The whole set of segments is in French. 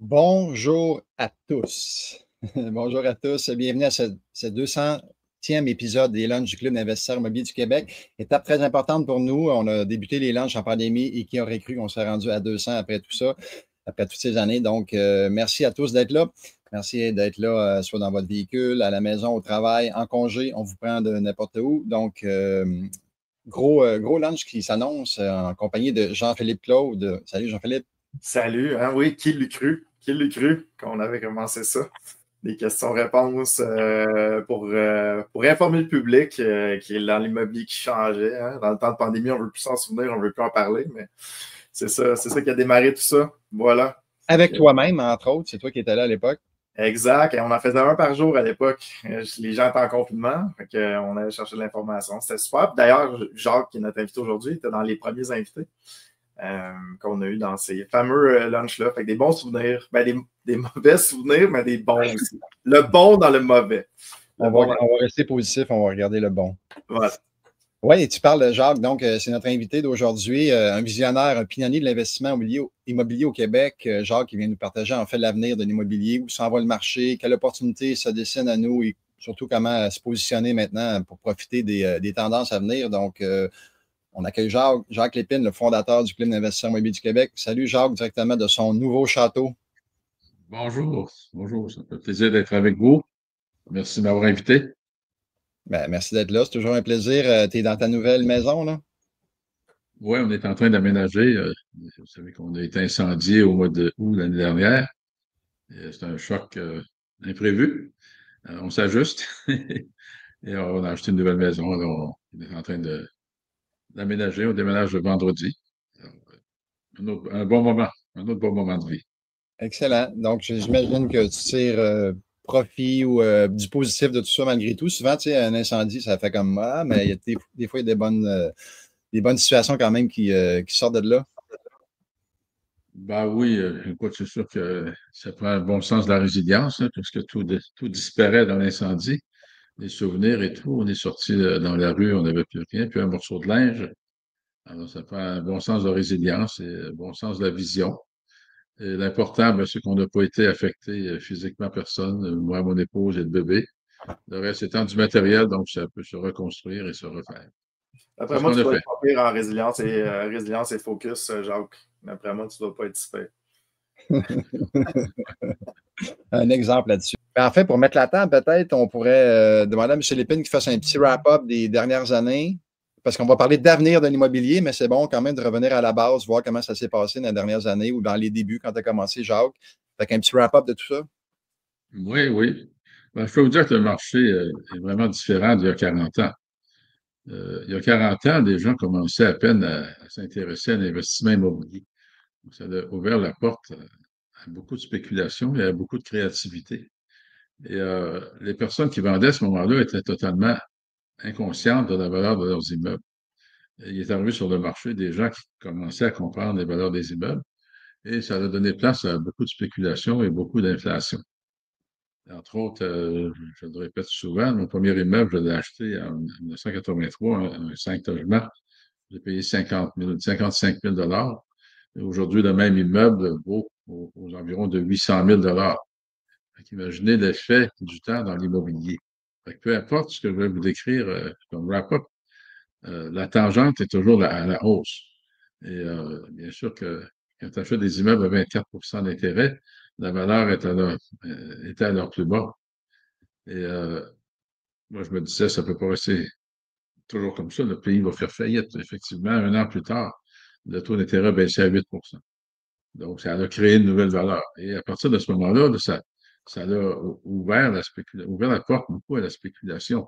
Bonjour à tous. Bonjour à tous. Bienvenue à ce 200e épisode des lunchs du Club d'investisseurs immobiliers du Québec. Étape très importante pour nous. On a débuté les lunchs en pandémie et qui aurait cru qu'on serait rendu à 200 après tout ça, après toutes ces années. Donc, merci à tous d'être là. Merci d'être là, soit dans votre véhicule, à la maison, au travail, en congé. On vous prend de n'importe où. Donc, gros lunch qui s'annonce en compagnie de Jean-Philippe Claude. Salut Jean-Philippe. Salut, hein, oui, qui l'eût cru? Qui l'eût cru qu'on avait commencé ça? Des questions-réponses pour informer le public qui est dans l'immobilier qui changeait. Hein. Dans le temps de pandémie, on ne veut plus s'en souvenir, on ne veut plus en parler, mais c'est ça qui a démarré tout ça. Voilà. Avec toi-même, entre autres, c'est toi qui étais là à l'époque. Exact. Et on en faisait un par jour à l'époque. Les gens étaient en confinement. On allait chercher de l'information. C'était super. D'ailleurs, Jacques, qui est notre invité aujourd'hui, était dans les premiers invités. Qu'on a eu dans ces fameux lunchs-là. Fait que des bons souvenirs, des mauvais souvenirs, mais des bons aussi. Le bon dans le mauvais. On va rester positif, on va regarder le bon. Voilà. Oui, et tu parles de Jacques, donc c'est notre invité d'aujourd'hui, un visionnaire, un pionnier de l'investissement immobilier au Québec. Jacques, qui vient nous partager en fait l'avenir de l'immobilier, où s'en va le marché, quelle opportunité se dessine à nous et surtout comment se positionner maintenant pour profiter des tendances à venir. Donc, on accueille Jacques Lépine, le fondateur du Club d'investisseurs immobiliers du Québec. Salut Jacques, directement de son nouveau château. Bonjour, bonjour, ça fait plaisir d'être avec vous. Merci de m'avoir invité. Ben, merci d'être là, c'est toujours un plaisir. Tu es dans ta nouvelle maison, là? Oui, on est en train d'aménager. Vous savez qu'on a été incendié au mois de août l'année dernière. C'est un choc imprévu. On s'ajuste et on a acheté une nouvelle maison. Alors, on est en train d'aménager. On déménage le vendredi. Alors, un autre bon moment de vie. Excellent. Donc, j'imagine que tu tires profit ou du positif de tout ça malgré tout. Souvent, tu sais, un incendie, ça fait comme ah, mais il y a des fois, il y a des bonnes situations quand même qui sortent de là. Ben oui, écoute, c'est sûr que ça prend un bon sens de la résilience, hein, parce que tout disparaît dans l'incendie. Les souvenirs et tout. On est sorti dans la rue, on n'avait plus rien, puis un morceau de linge. Alors, ça prend un bon sens de résilience et un bon sens de la vision. Et l'important, ben, c'est qu'on n'a pas été affecté physiquement personne, moi, mon épouse et le bébé. Le reste étant du matériel, donc ça peut se reconstruire et se refaire. C'est Après ce moi, qu'on tu a dois fait. être pas pire en résilience et focus, Jacques. Après moi, tu dois pas être super. Un exemple là-dessus. En fait, pour mettre la table, peut-être, on pourrait demander à M. Lépine qu'il fasse un petit wrap-up des dernières années, parce qu'on va parler d'avenir de l'immobilier, mais c'est bon quand même de revenir à la base, voir comment ça s'est passé dans les dernières années ou dans les débuts, quand tu as commencé, Jacques. Fait qu'un petit wrap-up de tout ça. Oui, oui. Ben, je peux vous dire que le marché est vraiment différent d'il y a 40 ans. Il y a 40 ans, les gens commençaient à peine à s'intéresser à l'investissement immobilier. Ça a ouvert la porte à beaucoup de spéculation et à beaucoup de créativité. Et les personnes qui vendaient à ce moment-là étaient totalement inconscientes de la valeur de leurs immeubles. Et il est arrivé sur le marché des gens qui commençaient à comprendre les valeurs des immeubles et ça a donné place à beaucoup de spéculation et beaucoup d'inflation. Entre autres, je le répète souvent, mon premier immeuble, je l'ai acheté en 1983, un 5 logements. J'ai payé 55 000 $. Et aujourd'hui, le même immeuble vaut aux environs de 800 000 $. Imaginez l'effet du temps dans l'immobilier. Peu importe ce que je vais vous décrire comme wrap-up, la tangente est toujours à la hausse. Et bien sûr que quand tu achètes des immeubles à 24 d'intérêt, la valeur était à leur plus bas. Et moi, je me disais, ça ne peut pas rester toujours comme ça. Le pays va faire faillite. Effectivement, un an plus tard, le taux d'intérêt a baissé à 8 Donc, ça a créé une nouvelle valeur. Et à partir de ce moment-là, ça a ouvert la porte beaucoup à la spéculation.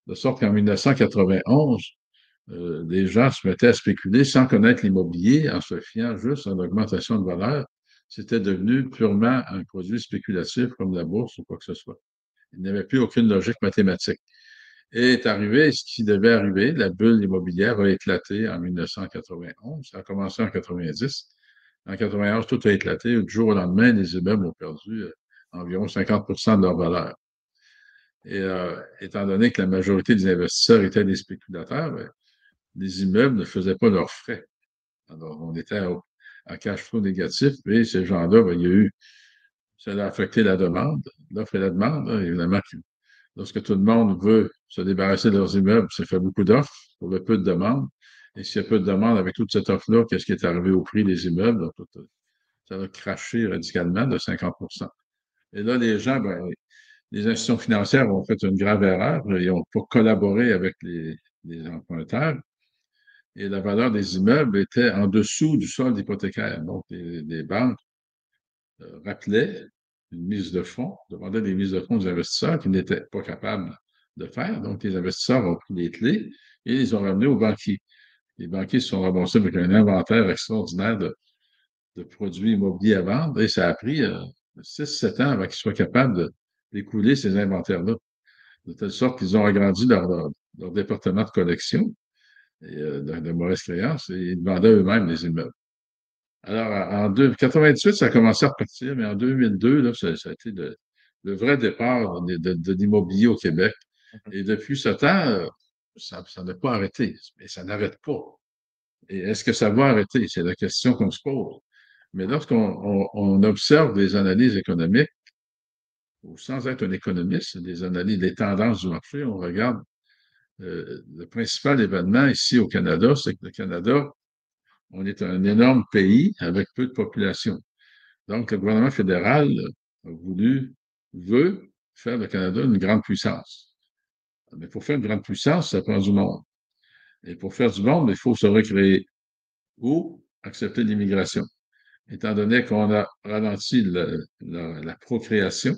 De sorte qu'en 1991, les gens se mettaient à spéculer sans connaître l'immobilier, en se fiant juste à l'augmentation de valeur. C'était devenu purement un produit spéculatif comme la bourse ou quoi que ce soit. Il n'y avait plus aucune logique mathématique. Et est arrivé ce qui devait arriver. La bulle immobilière a éclaté en 1991. Ça a commencé en 90. En 91, tout a éclaté. Du jour au lendemain, les immeubles ont perdu environ 50 de leur valeur. Et étant donné que la majorité des investisseurs étaient des spéculateurs, ben, les immeubles ne faisaient pas leurs frais. Alors, on était à cash flow négatif et ces gens-là, ben, il y a eu ça a affecté la demande, l'offre et la demande. Hein, évidemment, lorsque tout le monde veut se débarrasser de leurs immeubles, ça fait beaucoup d'offres pour le peu de demandes. Et s'il y a peu de demandes avec toute cette offre-là, qu'est-ce qui est arrivé au prix des immeubles? Donc, ça a craché radicalement de 50 Et là, les gens, ben, les institutions financières ont fait une grave erreur. Ils n'ont pas collaboré avec les emprunteurs et la valeur des immeubles était en dessous du solde hypothécaire. Donc, les banques rappelaient une mise de fonds, demandaient des mises de fonds aux investisseurs qui n'étaient pas capables de faire. Donc, les investisseurs ont pris les clés et les ont ramenés aux banquiers. Les banquiers se sont ramassés avec un inventaire extraordinaire de produits immobiliers à vendre et ça a pris 6-7 ans avant qu'ils soient capables d'écouler ces inventaires-là. De telle sorte qu'ils ont agrandi leur département de collection et, de mauvaises créances et ils vendaient eux-mêmes les immeubles. Alors, en 98, ça a commencé à repartir, mais en 2002, là, ça a été le vrai départ de l'immobilier au Québec. Et depuis ce temps, ça n'a pas arrêté, mais ça n'arrête pas. Et est-ce que ça va arrêter? C'est la question qu'on se pose. Mais lorsqu'on observe des analyses économiques, ou sans être un économiste, des analyses des tendances du marché, on regarde le principal événement ici au Canada, c'est que le Canada, on est un énorme pays avec peu de population. Donc, le gouvernement fédéral veut faire le Canada une grande puissance. Mais pour faire une grande puissance, ça prend du monde. Et pour faire du monde, il faut se recréer ou accepter l'immigration. Étant donné qu'on a ralenti la procréation,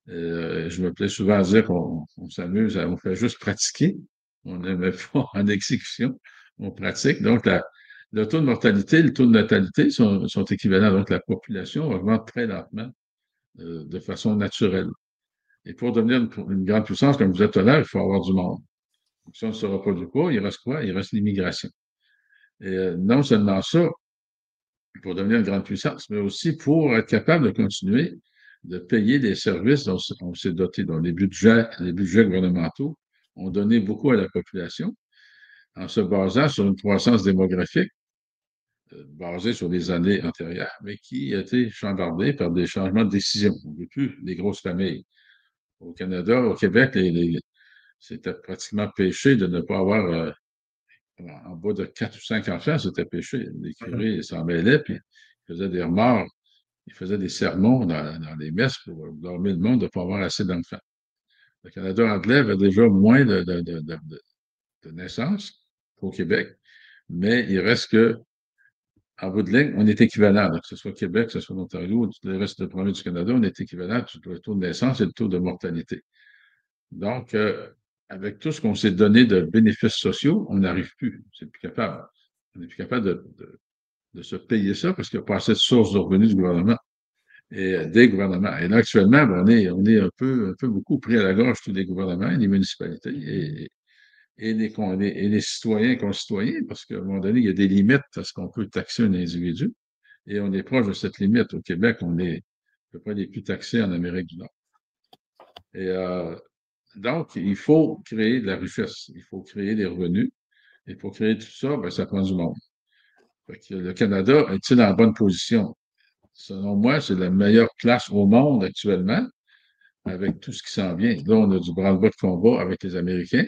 je me plais souvent à dire qu'on s'amuse, on fait juste pratiquer. On n'aime pas en exécution, on pratique. Donc, le taux de mortalité et le taux de natalité sont équivalents. Donc, la population augmente très lentement de façon naturelle. Et pour devenir une grande puissance, comme vous êtes tout à l'heure, il faut avoir du monde. Donc, si on ne se reproduit pas, il reste quoi? Il reste l'immigration. Et non seulement ça, pour devenir une grande puissance, mais aussi pour être capable de continuer de payer les services dont on s'est doté. Donc, les budgets gouvernementaux ont donné beaucoup à la population en se basant sur une croissance démographique basée sur les années antérieures, mais qui a été chambardée par des changements de décision. On ne veut plus des grosses familles. Au Canada, au Québec, c'était pratiquement péché de ne pas avoir en bas de 4 ou 5 enfants, c'était péché. Les curés s'en mêlaient, puis ils faisaient des remords, ils faisaient des sermons dans les messes pour dormir le monde de ne pas avoir assez d'enfants. Le Canada anglais avait déjà moins de naissances qu'au Québec, mais il reste que, en bout de ligne, on est équivalent. Donc, que ce soit Québec, que ce soit l'Ontario, ou le reste de provinces du Canada, on est équivalent sur le taux de naissance et le taux de mortalité. Donc, avec tout ce qu'on s'est donné de bénéfices sociaux, on n'arrive plus. C'est plus capable. On n'est plus capable de se payer ça parce qu'il n'y a pas assez de sources de revenus du gouvernement et des gouvernements. Et là, actuellement, ben, on est un peu beaucoup pris à la gorge, tous les gouvernements, les municipalités et les citoyens et concitoyens, parce qu'à un moment donné, il y a des limites à ce qu'on peut taxer un individu. Et on est proche de cette limite. Au Québec, on est à peu près les plus taxés en Amérique du Nord. Et donc, il faut créer de la richesse, il faut créer des revenus. Et pour créer tout ça, ben, ça prend du monde. Fait que le Canada est-il en bonne position? Selon moi, c'est la meilleure place au monde actuellement, avec tout ce qui s'en vient. Là, on a du branle-bas de combat avec les Américains,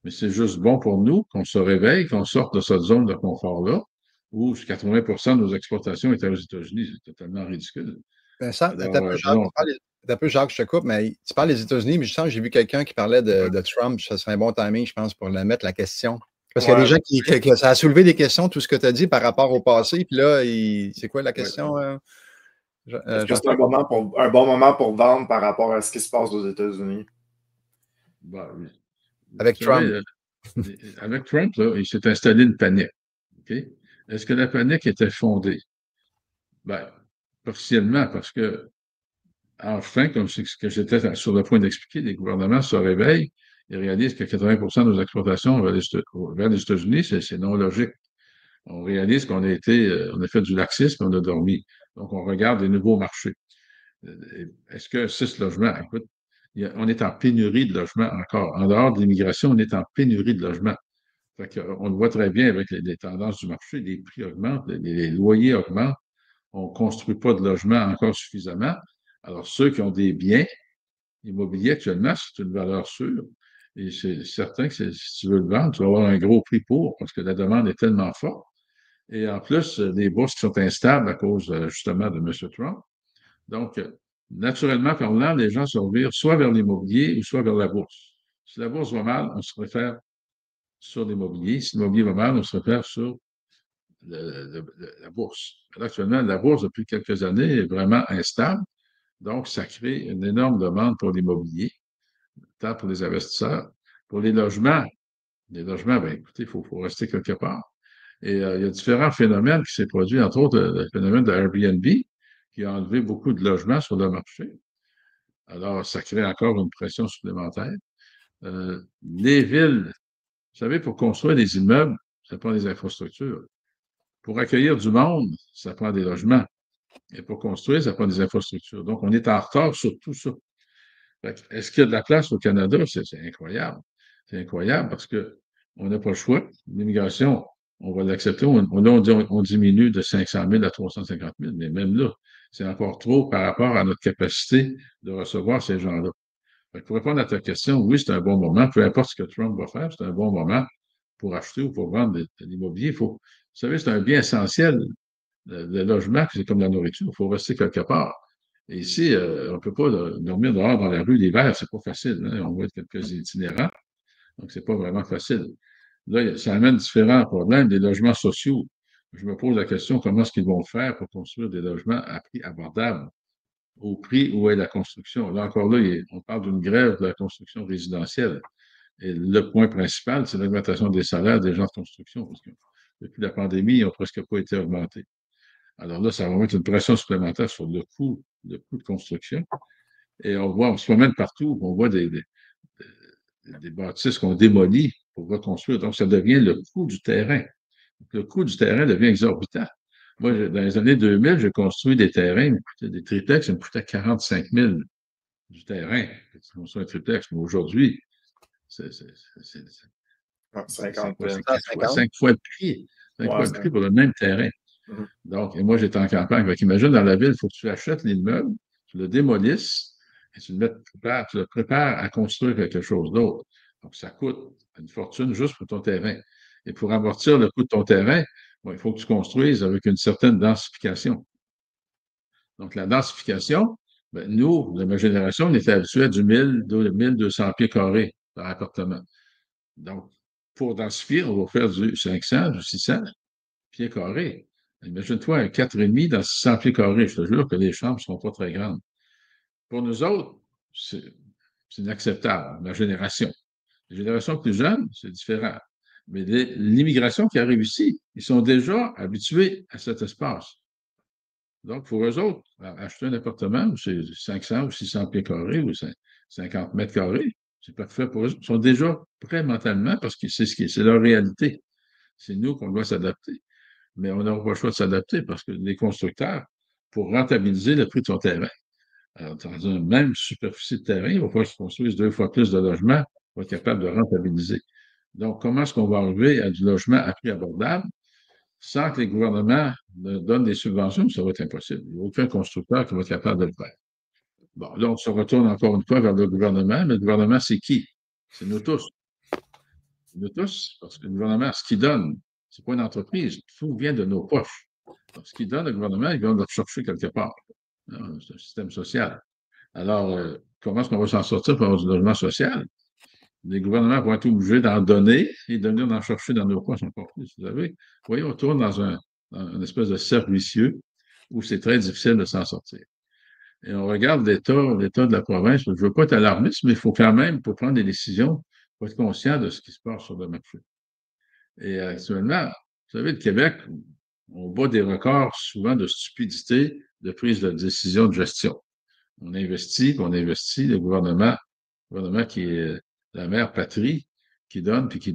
mais c'est juste bon pour nous qu'on se réveille, qu'on sorte de cette zone de confort-là, où 80 de nos exportations étaient aux États-Unis. C'est totalement ridicule. Vincent, Alors, t'as un peu, Jacques, je te coupe, mais tu parles des États-Unis, mais je sens que j'ai vu quelqu'un qui parlait de Trump. Ça serait un bon timing, je pense, pour la mettre la question. Parce qu'il y a des gens que ça a soulevé des questions, tout ce que tu as dit par rapport au passé. Puis là, c'est quoi la question? Est-ce que c'est un bon moment pour vendre par rapport à ce qui se passe aux États-Unis? Ben, oui. Avec Trump. Avec Trump, là, il s'est installé une panique. Okay? Est-ce que la panique était fondée? Ben, partiellement, parce que, enfin, comme c'est ce que j'étais sur le point d'expliquer, les gouvernements se réveillent et réalisent que 80 de nos exportations vers les États-Unis, c'est non logique. On réalise qu'on on a fait du laxisme, on a dormi. Donc, on regarde les nouveaux marchés. Est-ce que 6 logements? Écoute, on est en pénurie de logements encore. En dehors de l'immigration, on est en pénurie de logements. Fait on le voit très bien avec les tendances du marché, les prix augmentent, les loyers augmentent. on ne construit pas de logements encore suffisamment. Alors, ceux qui ont des biens immobiliers actuellement, c'est une valeur sûre. Et c'est certain que si tu veux le vendre, tu vas avoir un gros prix pour, parce que la demande est tellement forte. Et en plus, les bourses qui sont instables à cause justement de M. Trump. Donc, naturellement parlant, les gens se revirent soit vers l'immobilier ou soit vers la bourse. Si la bourse va mal, on se réfère sur l'immobilier. Si l'immobilier va mal, on se réfère sur la bourse. Alors, actuellement, la bourse, depuis quelques années, est vraiment instable. Donc, ça crée une énorme demande pour l'immobilier, tant pour les investisseurs. Pour les logements, bien, écoutez, il faut rester quelque part. Et il y a différents phénomènes qui s'est produit, entre autres le phénomène de Airbnb, qui a enlevé beaucoup de logements sur le marché. Alors, ça crée encore une pression supplémentaire. Les villes, vous savez, pour construire des immeubles, ça prend des infrastructures. Pour accueillir du monde, ça prend des logements. Et pour construire, ça prend des infrastructures. Donc, on est en retard sur tout ça. Est-ce qu'il y a de la place au Canada? C'est incroyable. C'est incroyable parce qu'on n'a pas le choix. L'immigration, on va l'accepter. On diminue de 500 000 à 350 000, mais même là, c'est encore trop par rapport à notre capacité de recevoir ces gens-là. Pour répondre à ta question, oui, c'est un bon moment. Peu importe ce que Trump va faire, c'est un bon moment pour acheter ou pour vendre de l'immobilier. Vous savez, c'est un bien essentiel. Le logement, c'est comme la nourriture. Il faut rester quelque part. Et ici, on ne peut pas dormir dehors dans la rue l'hiver, c'est pas facile. Hein? On voit quelques itinérants, donc c'est pas vraiment facile. Là, ça amène différents problèmes, des logements sociaux. Je me pose la question, comment est-ce qu'ils vont faire pour construire des logements à prix abordable, au prix où est la construction? Là, encore là, on parle d'une grève de la construction résidentielle. Et le point principal, c'est l'augmentation des salaires des gens de construction, parce que depuis la pandémie, ils n'ont presque pas été augmentés. Alors là, ça va mettre une pression supplémentaire sur le coût de construction. Et on se promène partout, on voit des bâtisses qu'on démolit pour reconstruire. Donc, ça devient le coût du terrain. Le coût du terrain devient exorbitant. Moi, dans les années 2000, j'ai construit des terrains, des triplex, ça me coûtait 45 000 du terrain. Je construis un triplex, mais aujourd'hui, c'est 50 000. 5 fois le prix. 5 fois le prix pour le même terrain. Donc, et moi, j'étais en campagne. Donc, imagine, dans la ville, il faut que tu achètes l'immeuble, tu le démolisses et tu le prépares à construire quelque chose d'autre. Donc, ça coûte une fortune juste pour ton terrain. Et pour amortir le coût de ton terrain, bon, il faut que tu construises avec une certaine densification. Donc, la densification, ben, nous, de ma génération, on était habitués à du 1200 pieds carrés par appartement. Donc, pour densifier, on va faire du 500, du 600 pieds carrés. Imagine-toi un 4,5 dans 600 pieds carrés. Je te jure que les chambres ne sont pas très grandes. Pour nous autres, c'est inacceptable, ma génération. Les générations plus jeunes, c'est différent. Mais l'immigration qui arrive ici, ils sont déjà habitués à cet espace. Donc, pour eux autres, acheter un appartement où c'est 500 ou 600 pieds carrés ou 50 mètres carrés, c'est parfait pour eux. Ils sont déjà prêts mentalement parce que c'est leur réalité. C'est nous qu'on doit s'adapter. Mais on n'aura pas le choix de s'adapter parce que les constructeurs, pour rentabiliser le prix de son terrain, alors, dans une même superficie de terrain, il va falloir qu'ils construisent 2 fois plus de logements pour être capable de rentabiliser. Donc, comment est-ce qu'on va arriver à du logement à prix abordable sans que les gouvernements donnent des subventions? Ça va être impossible. Il n'y a aucun constructeur qui va être capable de le faire. Bon, là, on se retourne encore une fois vers le gouvernement, mais le gouvernement, c'est qui? C'est nous tous. Nous tous, parce que le gouvernement, ce qu'il donne, c'est pas une entreprise, tout vient de nos poches. Donc, ce qu'il donne, le gouvernement, il vient de le chercher quelque part. C'est un système social. Alors, comment est-ce qu'on va s'en sortir pour avoir du logement social? Les gouvernements vont être obligés d'en donner et de venir d'en chercher dans nos poches encore plus. Vous savez, vous voyez, on tourne dans une espèce de cercle vicieux où c'est très difficile de s'en sortir. Et on regarde l'État de la province. Je ne veux pas être alarmiste, mais il faut quand même, pour prendre des décisions, il faut être conscient de ce qui se passe sur le marché. Et actuellement, vous savez, le Québec, on bat des records souvent de stupidité de prise de décision de gestion. On investit, le gouvernement qui est la mère patrie, qui donne, puis qui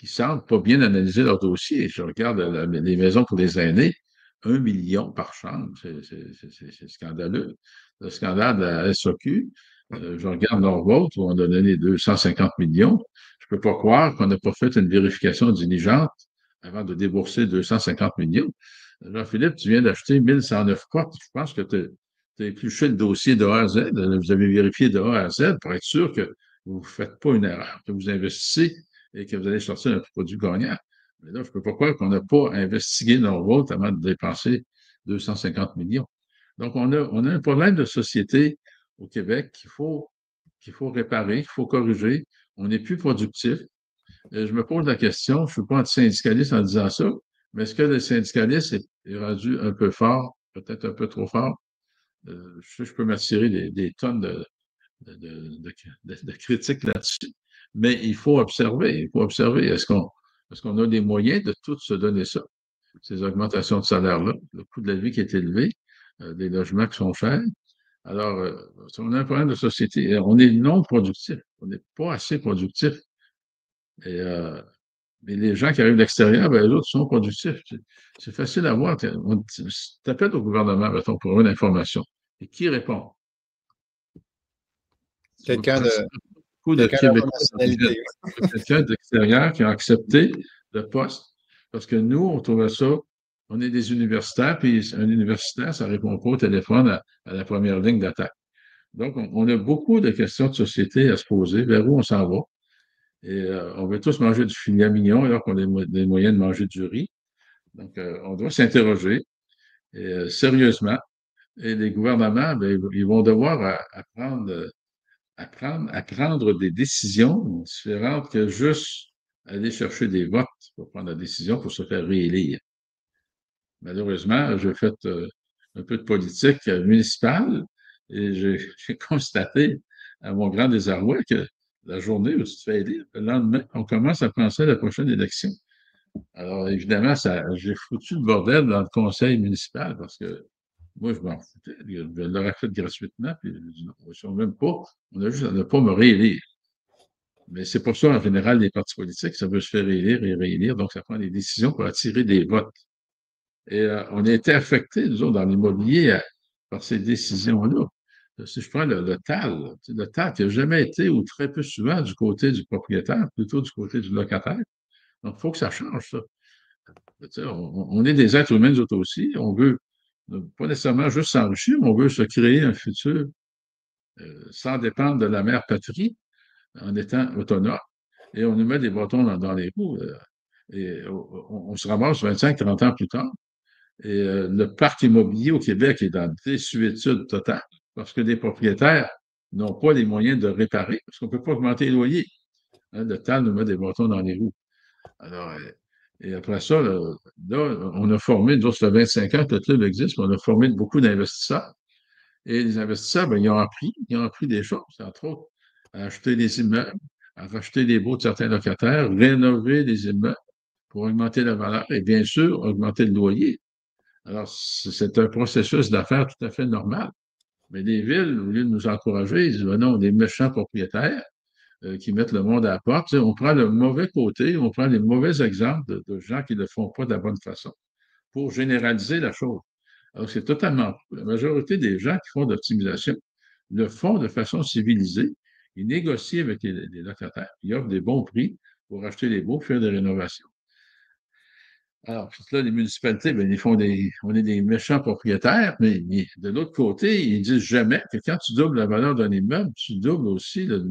semble pas bien analyser leur dossier. Je regarde les maisons pour les aînés, 1 million par chambre, c'est scandaleux. Le scandale de la SAQ, je regarde Norvolt, où on a donné 250 millions. Je ne peux pas croire qu'on n'a pas fait une vérification diligente avant de débourser 250 millions. Jean-Philippe, tu viens d'acheter 1109 portes. Je pense que tu as épluché le dossier de A à Z. Vous avez vérifié de A à Z pour être sûr que vous ne faites pas une erreur, que vous investissez et que vous allez sortir un produit gagnant. Mais là, je ne peux pas croire qu'on n'a pas investigué Norvolt avant de dépenser 250 millions. Donc, on a un problème de société au Québec qu'il faut réparer, qu'il faut corriger. On n'est plus productif. Je me pose la question, je ne suis pas anti-syndicaliste en disant ça, mais est-ce que le syndicalisme est rendu un peu fort, peut-être un peu trop fort? Je peux m'attirer des tonnes de critiques là-dessus, mais il faut observer. Il faut observer. Est-ce qu'on a les moyens de tous se donner ça, ces augmentations de salaire-là, le coût de la vie qui est élevé, des logements qui sont chers? Alors, on a un problème de société. On est non productif. On n'est pas assez productif. Et mais les gens qui arrivent de l'extérieur, ben, les autres sont productifs. C'est facile à voir. Tu appelles au gouvernement, mettons, pour une information. Et qui répond? Quelqu'un de Beaucoup de Québécois, nationalité. quelqu'un d'extérieur qui a accepté le poste. Parce que nous, on trouvait ça, on est des universitaires, puis un universitaire, ça ne répond pas au téléphone à la première ligne d'attaque. Donc, on a beaucoup de questions de société à se poser, vers où on s'en va. Et on veut tous manger du filet mignon alors qu'on a des moyens de manger du riz. Donc, on doit s'interroger sérieusement. Et les gouvernements, ben, ils vont devoir prendre des décisions différentes que juste aller chercher des votes pour prendre la décision pour se faire réélire. Malheureusement, j'ai fait un peu de politique municipale et j'ai constaté, à mon grand désarroi, que la journée où tu te fais élire, le lendemain, on commence à penser à la prochaine élection. Alors, évidemment, j'ai foutu le bordel dans le conseil municipal parce que moi, je m'en foutais. Je l'aurais fait gratuitement, puis je dis non, on même pas, on a juste à ne pas me réélire. Mais c'est pour ça, en général, les partis politiques, ça veut se faire élire et réélire, donc ça prend des décisions pour attirer des votes. Et on a été affectés, nous autres, dans l'immobilier, par ces décisions-là. Si je prends le TAL, le TAL qui n'a jamais été, ou très peu souvent, du côté du propriétaire, plutôt du côté du locataire. Donc, il faut que ça change, ça. On est des êtres humains, nous autres aussi. On veut pas nécessairement juste s'enrichir, mais on veut se créer un futur sans dépendre de la mère patrie, en étant autonome. Et on nous met des bâtons dans les roues. Et on se ramasse 25-30 ans plus tard. Et le parc immobilier au Québec est dans désuétude totale parce que les propriétaires n'ont pas les moyens de réparer, parce qu'on ne peut pas augmenter les loyers. Hein, le TAL nous met des bâtons dans les roues. Alors, et après ça, là, on a formé, nous autres, ça fait 25 ans que le club existe, mais on a formé beaucoup d'investisseurs. Et les investisseurs, ben, ils ont appris des choses, entre autres, à acheter des immeubles, à racheter les baux de certains locataires, rénover les immeubles pour augmenter la valeur et bien sûr, augmenter le loyer. Alors, c'est un processus d'affaires tout à fait normal. Mais les villes, au lieu de nous encourager, ils disent, ben non, des méchants propriétaires qui mettent le monde à la porte. Tu sais, on prend le mauvais côté, on prend les mauvais exemples de gens qui ne le font pas de la bonne façon pour généraliser la chose. Alors, c'est totalement faux. La majorité des gens qui font de l'optimisation le font de façon civilisée. Ils négocient avec les locataires. Ils offrent des bons prix pour acheter les baux, faire des rénovations. Alors, là, les municipalités, bien, on est des méchants propriétaires, mais de l'autre côté, ils disent jamais que quand tu doubles la valeur d'un immeuble, tu doubles aussi le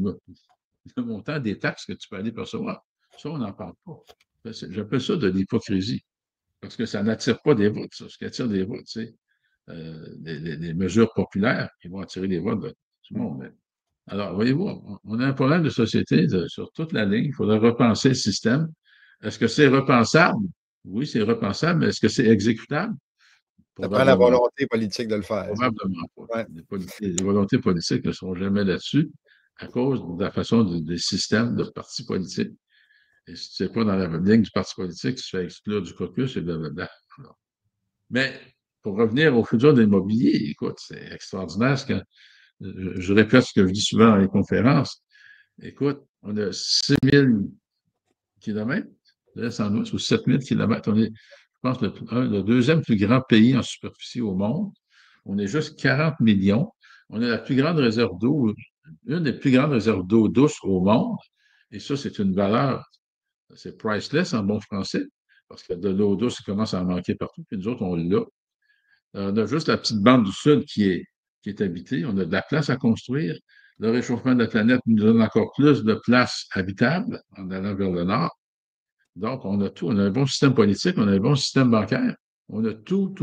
montant des taxes que tu peux aller percevoir. Ça, on n'en parle pas. J'appelle ça de l'hypocrisie. Parce que ça n'attire pas des votes, ça. Ce qui attire des votes, c'est des mesures populaires qui vont attirer des votes de tout le monde. Alors, voyez-vous, on a un problème de société sur toute la ligne. Il faudrait repenser le système. Est-ce que c'est repensable? Oui, c'est repensable, mais est-ce que c'est exécutable? Ça prend la volonté politique de le faire. Probablement pas. Ouais. Les volontés politiques ne seront jamais là-dessus à cause de la façon des systèmes de partis politiques. Et si tu n'es pas dans la ligne du parti politique, tu te fais exclure du caucus et blablabla. Mais pour revenir au futur de l'immobilier, écoute, c'est extraordinaire. Je répète ce que je dis souvent dans les conférences. Écoute, on a 6 000 kilomètres de l'Est en Ouest ou 7 000 kilomètres. On est, je pense, le deuxième plus grand pays en superficie au monde. On est juste 40 millions. On a la plus grande réserve d'eau, une des plus grandes réserves d'eau douce au monde. Et ça, c'est une valeur, c'est priceless en bon français. parce que de l'eau douce, il commence à en manquer partout, puis nous autres, on l'a. On a juste la petite bande du sud qui est habitée. On a de la place à construire. Le réchauffement de la planète nous donne encore plus de place habitable en allant vers le nord. Donc, on a tout. On a un bon système politique, on a un bon système bancaire. On a tout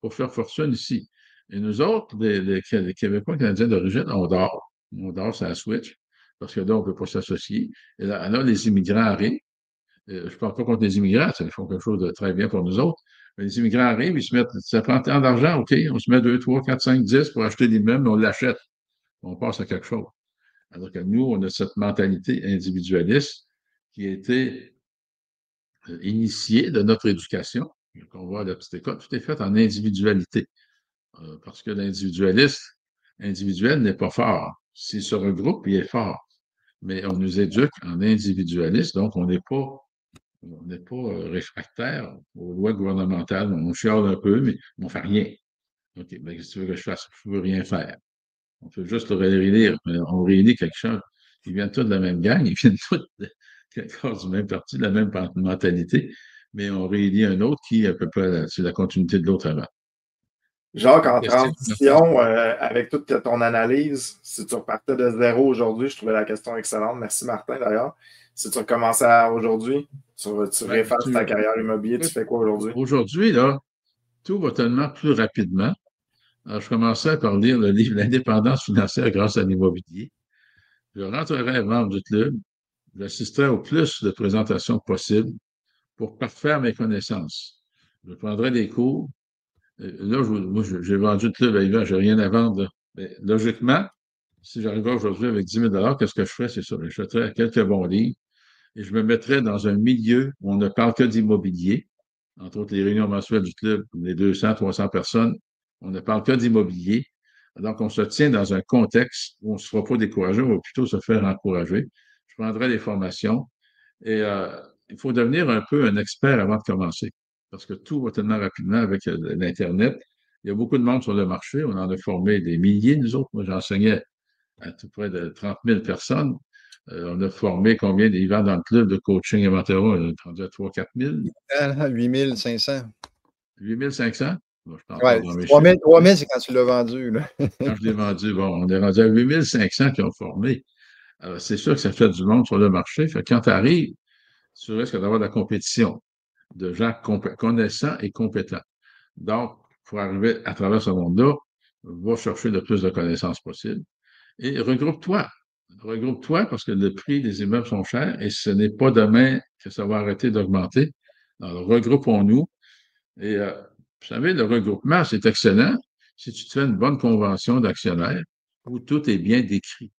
pour faire fortune ici. Et nous autres, les Québécois, Canadiens d'origine, on dort. On dort, c'est la switch, parce que là, on ne peut pas s'associer. Et là, les immigrants arrivent. Je ne parle pas contre les immigrants, ils font quelque chose de très bien pour nous autres. Mais les immigrants arrivent, ils se mettent, ça prend tant d'argent, OK, on se met 2, 3, 4, 5, 10 pour acheter l'immeuble, on l'achète. On passe à quelque chose. Alors que nous, on a cette mentalité individualiste qui a été initiée de notre éducation. On voit à la petite école, tout est fait en individualité. Parce que l'individualiste individuel n'est pas fort. S'il se regroupe, il est fort. Mais on nous éduque en individualiste, donc on n'est pas réfractaire aux lois gouvernementales. On chiale un peu, mais on ne fait rien. OK, bien, qu'est-ce que tu veux que je fasse? Je ne veux rien faire. On peut juste le réunir. On réunit quelque chose. Ils viennent tous de la même gang, ils viennent tous du même parti, de la même mentalité, mais on réunit un autre qui est à peu près c'est la continuité de l'autre avant. Jacques, en transition, avec toute ton analyse, si tu repartais de zéro aujourd'hui, je trouvais la question excellente. Merci Martin d'ailleurs. Si tu recommençais aujourd'hui, tu réfasses ta carrière immobilière, tu fais quoi aujourd'hui? Aujourd'hui, là, tout va tellement plus rapidement. Alors, je commençais par lire le livre L'indépendance financière grâce à l'immobilier. Je rentrerai à vendre du club. J'assisterai au plus de présentations possibles pour parfaire mes connaissances. Je prendrai des cours. Là, moi, j'ai vendu le club à Yvan, je n'ai rien à vendre. Là. Mais logiquement, si j'arrivais aujourd'hui avec 10 000 qu'est-ce que je ferais? C'est ça. J'achèterais quelques bons livres et je me mettrais dans un milieu où on ne parle que d'immobilier. Entre autres, les réunions mensuelles du club, les 200, 300 personnes, on ne parle que d'immobilier. Donc, on se tient dans un contexte où on ne se fera pas décourager, on va plutôt se faire encourager. Je prendrai des formations et il faut devenir un peu un expert avant de commencer parce que tout va tellement rapidement avec l'Internet. Il y a beaucoup de monde sur le marché. On en a formé des milliers, nous autres. Moi, j'enseignais à tout près de 30 000 personnes. On a formé combien d'hivers dans le club de coaching inventaire? On a rendu à 3 4 000. 8 500. 8 500? Bon, je ouais, 3 000, c'est quand tu l'as vendu. Là. Quand je l'ai vendu, bon, on est rendu à 8 500 qui ont formé. Alors, c'est sûr que ça fait du monde sur le marché. Fait que quand tu arrives, tu risques d'avoir de la compétition de gens connaissants et compétents. Donc, pour arriver à travers ce monde-là, va chercher le plus de connaissances possible et regroupe-toi. Regroupe-toi parce que le prix des immeubles sont chers et ce n'est pas demain que ça va arrêter d'augmenter. Alors, regroupons-nous. Et vous savez, le regroupement, c'est excellent si tu te fais une bonne convention d'actionnaires où tout est bien décrit.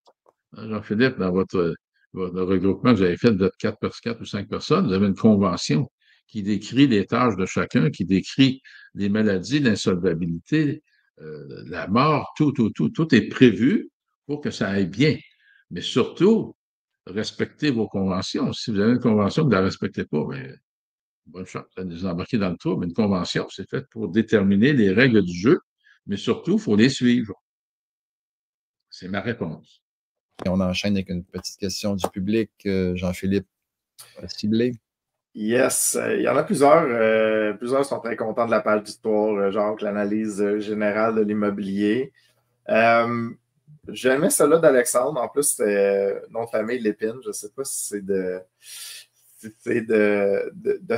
Jean-Philippe, dans votre regroupement que vous avez fait de 4 ou 5 personnes, vous avez une convention qui décrit les tâches de chacun, qui décrit les maladies, l'insolvabilité, la mort, tout est prévu pour que ça aille bien. Mais surtout, respectez vos conventions. Si vous avez une convention que vous ne la respectez pas, bien, bonne chance, vous embarquer dans le trou. Mais une convention, c'est fait pour déterminer les règles du jeu, mais surtout, il faut les suivre. C'est ma réponse. Et on enchaîne avec une petite question du public. Jean-Philippe ciblé. Yes, il y en a plusieurs. Plusieurs sont très contents de la page d'histoire, genre l'analyse générale de l'immobilier. J'aimais celle-là d'Alexandre. En plus, c'était nom de famille Lépine. Je ne sais pas si c'est de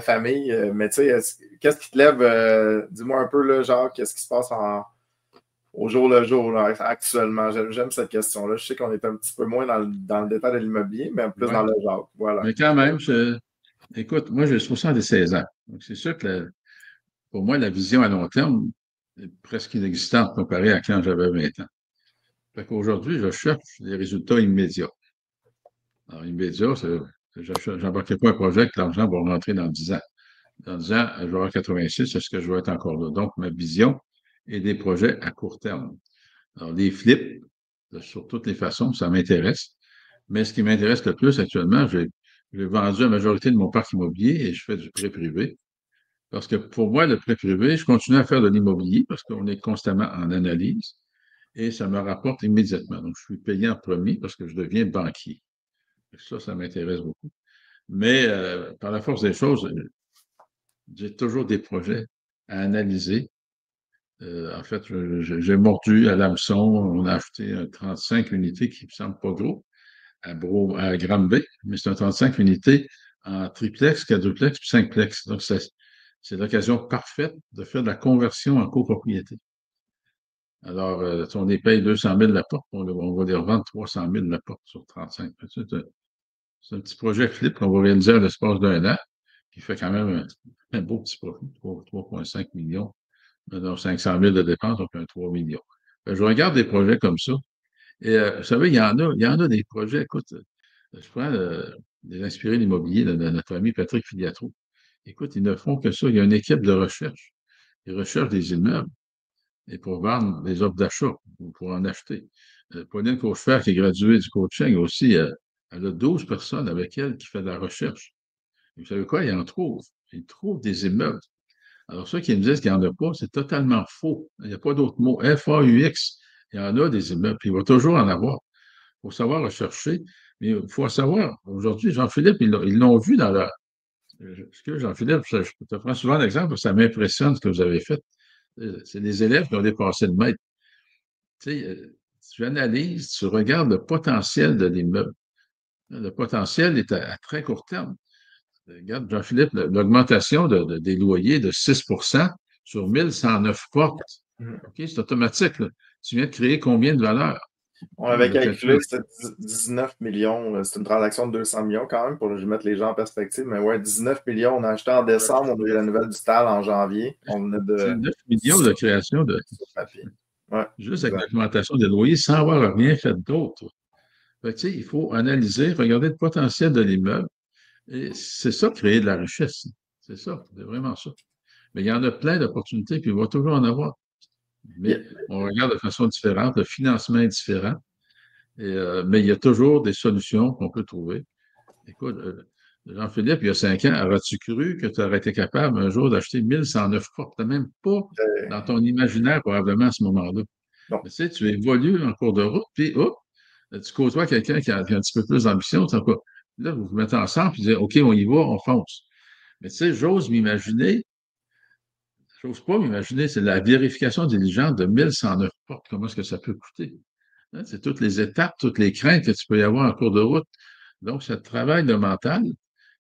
famille, mais tu sais, qu'est-ce qui te lève? Dis-moi un peu, là, genre, qu'est-ce qui se passe au jour le jour, là, actuellement? J'aime cette question-là. Je sais qu'on est un petit peu moins dans le détail de l'immobilier, mais plus dans le genre. Voilà. Mais quand même, écoute, moi, j'ai 76 ans. Donc, c'est sûr que pour moi, la vision à long terme est presque inexistante comparée à quand j'avais 20 ans. Fait qu'aujourd'hui, je cherche des résultats immédiats. Alors, immédiat, je n'embarquais pas un projet que l'argent va rentrer dans 10 ans. Dans 10 ans, je vais avoir 86, est-ce que je vais être encore là? Donc, ma vision est des projets à court terme. Alors, les flips, sur toutes les façons, ça m'intéresse. Mais ce qui m'intéresse le plus actuellement, j'ai vendu la majorité de mon parc immobilier et je fais du prêt privé. Parce que pour moi, le prêt privé, je continue à faire de l'immobilier parce qu'on est constamment en analyse et ça me rapporte immédiatement. Donc, je suis payé en premier parce que je deviens banquier. Ça m'intéresse beaucoup. Mais par la force des choses, J'ai toujours des projets à analyser. En fait, j'ai mordu à l'hameçon. On a acheté un 35 unités qui me semble pas gros à Granby, mais c'est un 35 unités en triplex, quadruplex puis cinqplex. Donc, c'est l'occasion parfaite de faire de la conversion en copropriété. Alors, on les paye 200 000 la porte, on va les revendre 300 000 la porte sur 35. C'est un petit projet flip qu'on va réaliser à l'espace d'un an, qui fait quand même un beau petit profit, 3,5 millions. Donc, 500 000 de dépenses, donc un 3 millions. Je regarde des projets comme ça. Et vous savez, il y en a des projets, écoute, je prends des inspirés de l'immobilier de notre ami Patrick Filiatro. Écoute, ils ne font que ça. Il y a une équipe de recherche. Ils recherchent des immeubles et pour vendre des offres d'achat ou pour en acheter. Pauline Cochefer, qui est graduée du coaching aussi, elle a 12 personnes avec elle qui font de la recherche. Et vous savez quoi? Ils en trouvent. Ils trouvent des immeubles. Alors, ceux qui me disent qu'il n'y en a pas, c'est totalement faux. Il n'y a pas d'autre mot. F-A-U-X, il y en a des immeubles. Puis il va toujours en avoir. Il faut savoir rechercher. Mais il faut savoir, aujourd'hui, Jean-Philippe, ils l'ont vu dans la. Excuse, Jean-Philippe, je te prends souvent l'exemple, ça m'impressionne ce que vous avez fait. C'est des élèves qui ont dépassé le maître. Tu sais, tu analyses, tu regardes le potentiel de l'immeuble. Le potentiel est à très court terme. Regarde, Jean-Philippe, l'augmentation des loyers de 6 sur 1109 portes. OK, c'est automatique, là. Tu viens de créer combien de valeur? On avait calculé, c'était 19 millions. C'est une transaction de 200 millions quand même, pour mettre les gens en perspective. Mais ouais, 19 millions. On a acheté en décembre, on a eu la nouvelle du TAL en janvier. On venait de. C'est 9 millions de création de. Ouais, juste avec l'augmentation des loyers sans avoir rien fait d'autre. Fait que, il faut analyser, regarder le potentiel de l'immeuble. Et c'est ça, créer de la richesse. C'est ça, c'est vraiment ça. Mais il y en a plein d'opportunités, puis il va toujours en avoir. Mais on regarde de façon différente, le financement est différent, mais il y a toujours des solutions qu'on peut trouver. Écoute, Jean-Philippe, il y a 5 ans, aurais-tu cru que tu aurais été capable un jour d'acheter 1109 portes? Tu n'as même pas dans ton imaginaire probablement à ce moment-là. Mais tu sais, tu évolues en cours de route, puis hop, tu côtoies quelqu'un qui a un petit peu plus d'ambition. Là, vous vous mettez ensemble, puis vous dites, OK, on y va, on fonce. Mais tu sais, j'ose pas m'imaginer, c'est la vérification diligente de 1109 portes. Comment est-ce que ça peut coûter? Hein, c'est toutes les étapes, toutes les craintes que tu peux y avoir en cours de route. Donc, ça te travaille le mental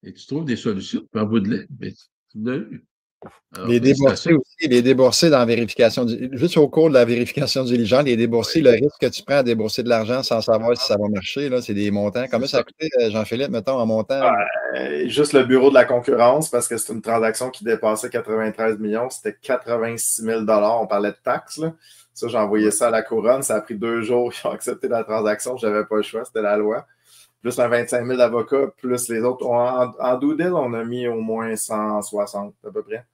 et tu trouves des solutions. Puis en bout de ligne, mais tu l'as eu. Alors, Les déboursés aussi, les déboursés dans la vérification, juste au cours de la vérification diligente, les déboursés, le risque que tu prends à débourser de l'argent sans savoir si ça va marcher, là, c'est des montants. Comment ça a coûté, Jean-Philippe, mettons, en montant? Juste le bureau de la concurrence, parce que c'est une transaction qui dépassait 93 millions, c'était 86 000 $. On parlait de taxes, là. Ça, j'ai envoyé ça à la couronne. Ça a pris 2 jours. Ils ont accepté la transaction. Je n'avais pas le choix. C'était la loi. Plus un 25 000 d'avocats, plus les autres. En due deal, on a mis au moins 160 à peu près.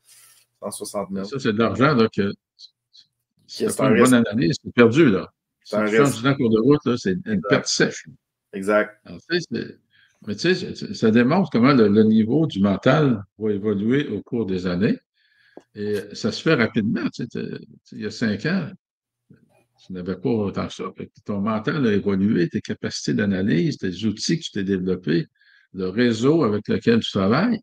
160 000. Ça, c'est de l'argent là, que si tu C'est pas une bonne analyse, c'est perdu. Là. Si tu changes d'un cours de route, là, c'est une perte sèche. Exact. Alors, mais tu sais, ça démontre comment le niveau du mental va évoluer au cours des années. Et ça se fait rapidement. Tu sais, il y a 5 ans, tu n'avais pas autant que ça. Ton mental a évolué, tes capacités d'analyse, tes outils que tu t'es développés, le réseau avec lequel tu travailles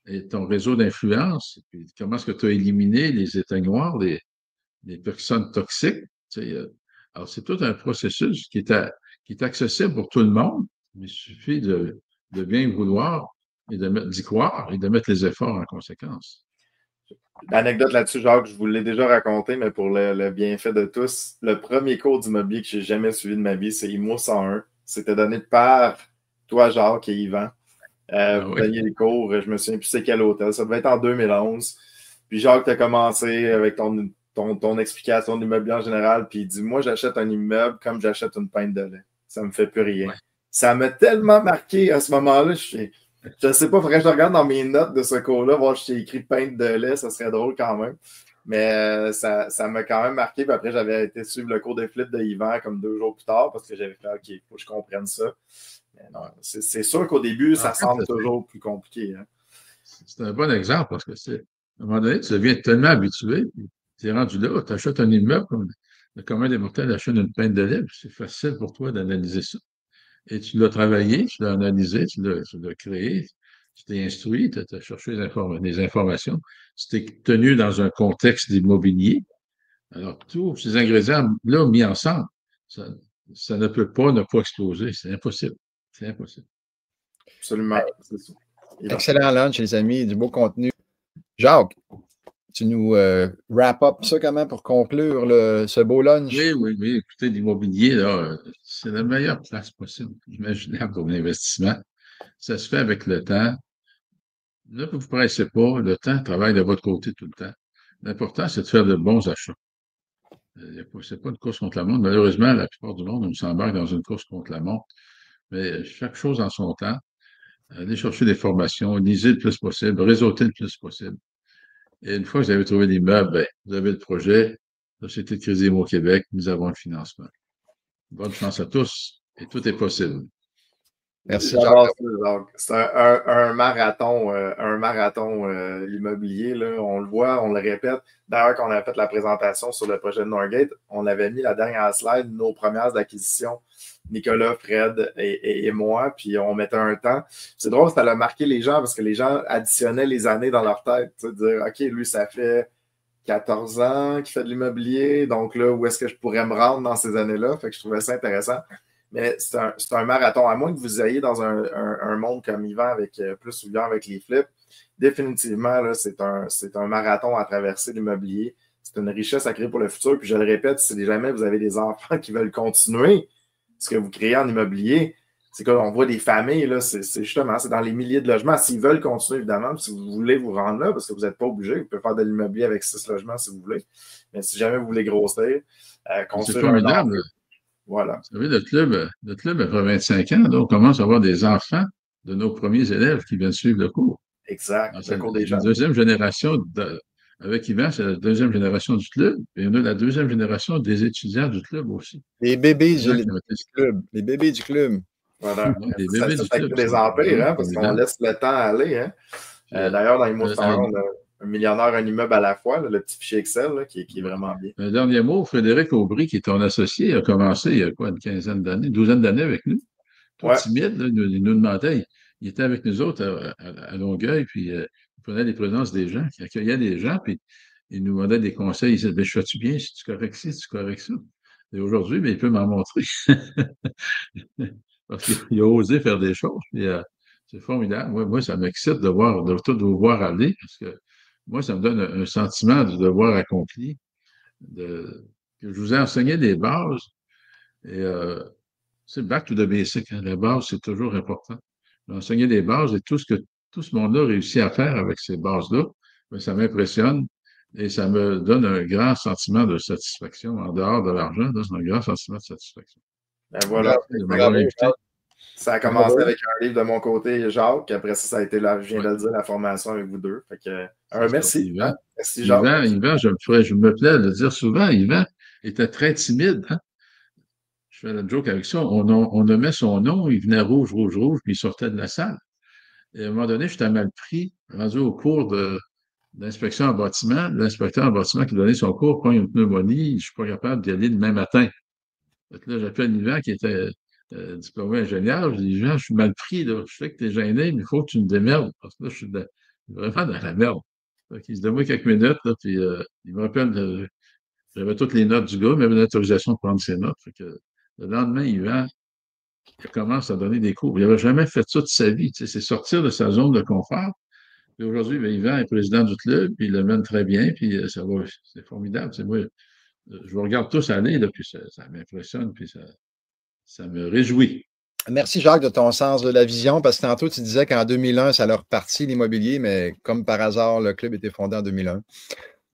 et ton réseau d'influence. Puis comment est-ce que tu as éliminé les éteignoirs, les personnes toxiques. Tu sais, alors, c'est tout un processus qui est accessible pour tout le monde. Il suffit de bien vouloir et d'y croire et de mettre les efforts en conséquence. L'anecdote là-dessus, Jacques, je vous l'ai déjà raconté, mais pour le bienfait de tous, le premier cours d'immobilier que j'ai jamais suivi de ma vie, c'est IMO 101. C'était donné par toi, Jacques et Yvan. Vous donniez les cours, je me souviens plus c'est quel hôtel. Ça devait être en 2011. Puis Jacques, tu as commencé avec ton explication de l'immobilier en général, puis il dit, moi, j'achète un immeuble comme j'achète une pinte de lait. Ça me fait plus rien. Ouais. Ça m'a tellement marqué à ce moment-là. Je ne sais pas, il faudrait que je regarde dans mes notes de ce cours-là, voir si j'ai écrit pinte de lait, ça serait drôle quand même. Mais ça m'a quand même marqué. Puis après, j'avais été suivre le cours de flip de Yvan comme 2 jours plus tard parce que j'avais fait, OK, il faut que je comprenne ça. Mais non, c'est sûr qu'au début, ça semble toujours plus compliqué. Hein. C'est un bon exemple parce que à un moment donné, tu deviens tellement habitué, tu es rendu là, tu achètes un immeuble, comme le commun des mortels achète une pinte de lait, c'est facile pour toi d'analyser ça. Et tu l'as travaillé, tu l'as analysé, tu l'as créé, tu t'es instruit, tu as cherché des informations, tu t'es tenu dans un contexte d'immobilier. Alors, tous ces ingrédients-là mis ensemble, ça ne peut pas ne pas exploser. C'est impossible. C'est impossible. Absolument. C'est ça. Excellent lunch, les amis, du beau contenu. Jacques, tu nous wrap up ça comment pour conclure ce beau lunch? Oui. Écoutez, l'immobilier, là, c'est la meilleure place possible, imaginable pour l'investissement. Ça se fait avec le temps. Ne vous pressez pas. Le temps travaille de votre côté tout le temps. L'important, c'est de faire de bons achats. C'est pas une course contre la montre. Malheureusement, la plupart du monde, on s'embarque dans une course contre la montre. Mais chaque chose en son temps. Allez chercher des formations, lisez le plus possible, réseautez le plus possible. Et une fois que vous avez trouvé l'immeuble, ben, vous avez le projet. Société de Crédit Immo Québec, nous avons le financement. Bonne chance à tous et tout est possible. Merci, Jacques. C'est un marathon, l'immobilier, là. On le voit, on le répète. D'ailleurs, quand on a fait la présentation sur le projet de Norgate, on avait mis la dernière slide, nos premières acquisitions, Nicolas, Fred et moi, puis on mettait un temps. C'est drôle, ça a marqué les gens parce que les gens additionnaient les années dans leur tête. Dire, OK, lui, ça fait 14 ans qu'il fait de l'immobilier, donc là, où est-ce que je pourrais me rendre dans ces années-là? Fait que je trouvais ça intéressant. Mais c'est un marathon. À moins que vous ayez dans un monde comme Yvan, avec plus ou moins avec les flips, définitivement, là, c'est un marathon à traverser l'immobilier. C'est une richesse à créer pour le futur. Puis je le répète, si jamais vous avez des enfants qui veulent continuer ce que vous créez en immobilier, c'est qu'on voit des familles, là, c'est justement, c'est dans les milliers de logements. S'ils veulent continuer, évidemment, si vous voulez vous rendre là, parce que vous n'êtes pas obligé, vous pouvez faire de l'immobilier avec 6 logements si vous voulez. Mais si jamais vous voulez grossir, c'est formidable. Voilà. Vous savez, notre club, après 25 ans, donc, on commence à avoir des enfants de nos premiers élèves qui viennent suivre le cours. Exact. Alors, le cours des jeunes. La deuxième génération, avec Yvan, c'est la deuxième génération du club. Et on a la deuxième génération des étudiants du club aussi. Les bébés du club. Les bébés du club. Voilà. Les bébés du club. Des empires, hein, parce qu'on laisse le temps aller. Hein. D'ailleurs, dans les mots de on a un millionnaire, un immeuble à la fois, là, le petit fichier Excel là, qui est vraiment bien. Un dernier mot, Frédéric Aubry, qui est ton associé, a commencé il y a quoi, une quinzaine d'années, une douzaine d'années avec nous. Tout timide, là, il nous demandait, il était avec nous autres à Longueuil, puis il prenait les présences des gens, il accueillait des gens, puis il nous demandait des conseils. Il disait, ben, je fais-tu bien, si tu correct ci, si tu correct ça. Et aujourd'hui, ben, il peut m'en montrer. Parce qu'il a osé faire des choses, puis c'est formidable. Moi, ça m'excite de tout vous voir aller, parce que moi, ça me donne un sentiment du devoir accompli, que je vous ai enseigné des bases, et c'est back to the basic. Hein. La base, c'est toujours important. J'ai enseigné des bases et tout ce monde-là réussit à faire avec ces bases-là, ben, ça m'impressionne et ça me donne un grand sentiment de satisfaction. En dehors de l'argent, c'est un grand sentiment de satisfaction. Ben voilà. Ça a commencé avec un livre de mon côté, Jacques. Après ça a été, je viens de le dire, la formation avec vous deux. Fait que, merci. Yvan, merci, Jacques. Yvan, je me plais de le dire souvent, Yvan était très timide. Hein? Je fais la joke avec ça. On nommait son nom, il venait rouge, puis il sortait de la salle. Et à un moment donné, j'étais mal pris, rendu au cours d'inspection en bâtiment. L'inspecteur en bâtiment qui donnait son cours prend une pneumonie, je ne suis pas capable d'y aller demain matin. Donc là, j'appelle Yvan qui était diplômé ingénieur. Je dis, Yvan, je suis mal pris, là. Je sais que tu es gêné, mais il faut que tu me démerdes. Parce que là, je suis vraiment dans la merde. Donc, il se donne moi quelques minutes, là, puis il me rappelle, j'avais toutes les notes du gars, mais il avait l'autorisation de prendre ses notes. Fait que, le lendemain, Yvan, il commence à donner des cours. Il n'avait jamais fait ça de sa vie. Tu sais, c'est sortir de sa zone de confort. Puis aujourd'hui, ben, Yvan est président du club, puis il le mène très bien, puis ça va, c'est formidable. Tu sais, moi, je vous regarde tous aller, là, puis ça m'impressionne, puis ça me réjouit. Merci, Jacques, de ton sens de la vision, parce que tantôt, tu disais qu'en 2001, ça leur partit l'immobilier, mais comme par hasard, le club était fondé en 2001.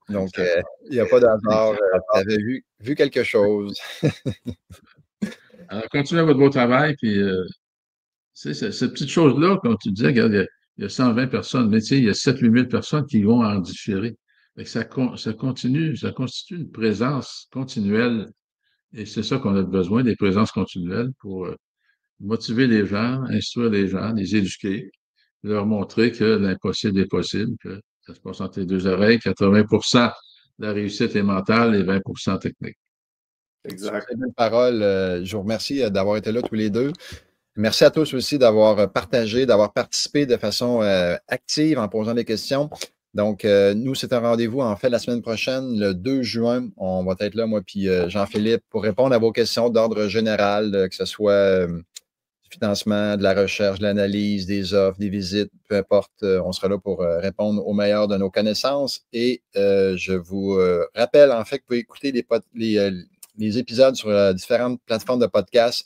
Donc, il n'y a pas d'hasard. Tu avais vu quelque chose. Alors, continuez votre beau travail, puis cette petite chose-là, comme tu disais, regarde, il y a 120 personnes, mais tu sais, il y a 7-8 000 personnes qui vont en différer. Ça constitue une présence continuelle, et c'est ça qu'on a besoin, des présences continuelles pour motiver les gens, instruire les gens, les éduquer, leur montrer que l'impossible est possible, que ça se passe entre les deux oreilles, 80% de la réussite est mentale et 20% technique. Exact. Très belle parole. Je vous remercie d'avoir été là tous les deux. Merci à tous aussi d'avoir partagé, d'avoir participé de façon active en posant des questions. Donc, nous, c'est un rendez-vous en fait la semaine prochaine, le 2 juin. On va être là, moi puis Jean-Philippe, pour répondre à vos questions d'ordre général, que ce soit du financement, de la recherche, de l'analyse, des offres, des visites, peu importe. On sera là pour répondre au meilleur de nos connaissances. Et je vous rappelle, en fait, que vous pouvez écouter les épisodes sur différentes plateformes de podcasts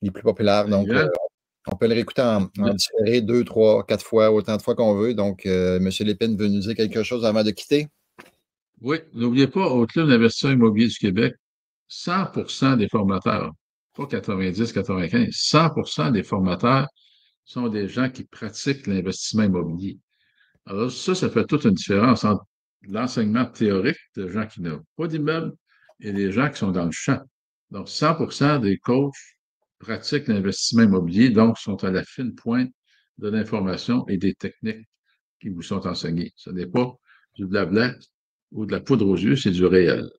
les plus populaires. Donc, on peut le réécouter en différé 2, 3, 4 fois, autant de fois qu'on veut. Donc, M. Lépine veut nous dire quelque chose avant de quitter. Oui, n'oubliez pas, au Club d'investissement immobilier du Québec, 100% des formateurs, pas 90, 95, 100% des formateurs sont des gens qui pratiquent l'investissement immobilier. Alors, ça fait toute une différence entre l'enseignement théorique de gens qui n'ont pas d'immeuble et des gens qui sont dans le champ. Donc, 100% des coachs pratiquent l'investissement immobilier, donc sont à la fine pointe de l'information et des techniques qui vous sont enseignées. Ce n'est pas du blabla ou de la poudre aux yeux, c'est du réel.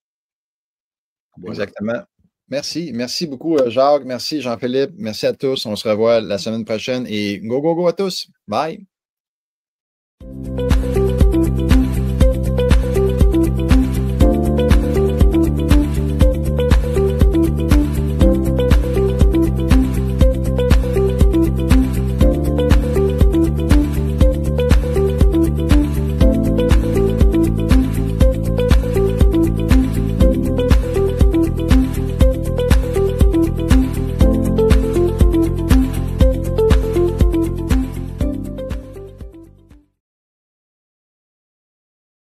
Voilà. Exactement. Merci. Merci beaucoup, Jacques. Merci, Jean-Philippe. Merci à tous. On se revoit la semaine prochaine et go, go, go à tous. Bye.